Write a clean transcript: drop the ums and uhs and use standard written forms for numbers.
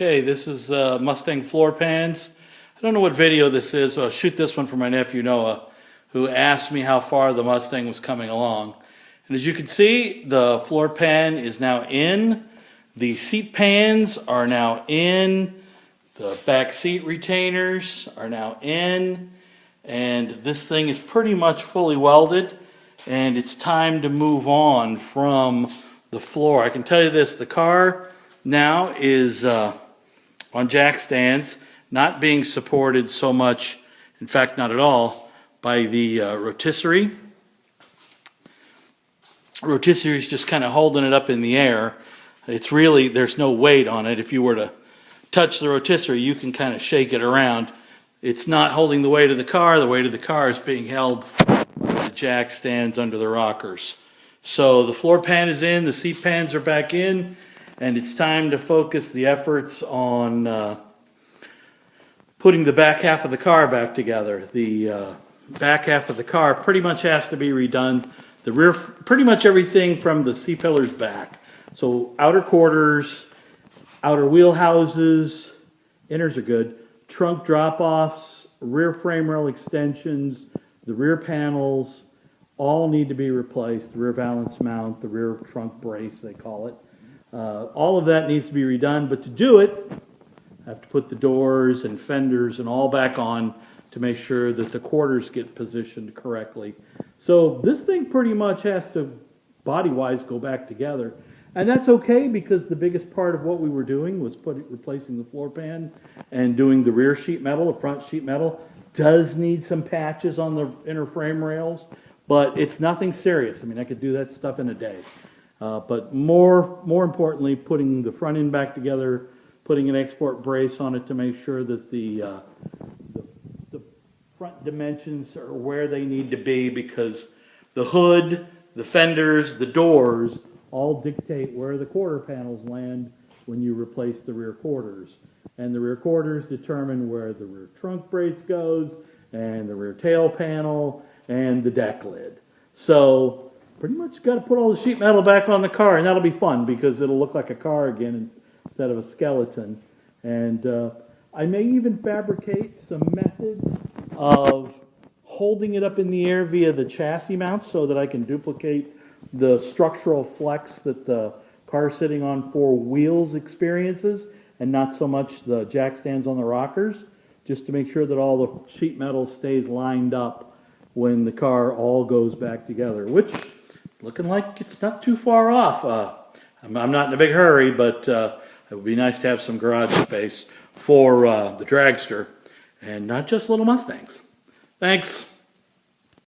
Okay, this is Mustang floor pans. I don't know what video this is, so I'll shoot this one for my nephew Noah, who asked me how far the Mustang was coming along. And as you can see, the floor pan is now in, the seat pans are now in, the back seat retainers are now in, and this thing is pretty much fully welded, and it's time to move on from the floor. I can tell you this, the car now is on jack stands, not being supported so much, in fact not at all, by the rotisserie. Rotisserie is just kind of holding it up in the air. It's really, there's no weight on it. If you were to touch the rotisserie, you can kind of shake it around. It's not holding the weight of the car. The weight of the car is being held by the jack stands under the rockers. So the floor pan is in, the seat pans are back in, and it's time to focus the efforts on putting the back half of the car back together. The back half of the car pretty much has to be redone. The rear, pretty much everything from the C-pillars back. So outer quarters, outer wheel houses, inners are good, trunk drop-offs, rear frame rail extensions, the rear panels, all need to be replaced. The rear balance mount, the rear trunk brace, they call it. All of that needs to be redone, but to do it, I have to put the doors and fenders and all back on to make sure that the quarters get positioned correctly. So this thing pretty much has to, body-wise, go back together. And that's okay, because the biggest part of what we were doing was replacing the floor pan and doing the rear sheet metal. The front sheet metal does need some patches on the inner frame rails, but it's nothing serious. I mean, I could do that stuff in a day. But more importantly, putting the front end back together, putting an export brace on it to make sure that the front dimensions are where they need to be, because the hood, the fenders, the doors all dictate where the quarter panels land when you replace the rear quarters. And the rear quarters determine where the rear trunk brace goes, and the rear tail panel, and the deck lid. So pretty much got to put all the sheet metal back on the car, and that'll be fun because it'll look like a car again instead of a skeleton. And I may even fabricate some methods of holding it up in the air via the chassis mounts so that I can duplicate the structural flex that the car sitting on four wheels experiences, and not so much the jack stands on the rockers, just to make sure that all the sheet metal stays lined up when the car all goes back together, which looking like it's not too far off. I'm not in a big hurry, but it would be nice to have some garage space for the dragster and not just little Mustangs. Thanks.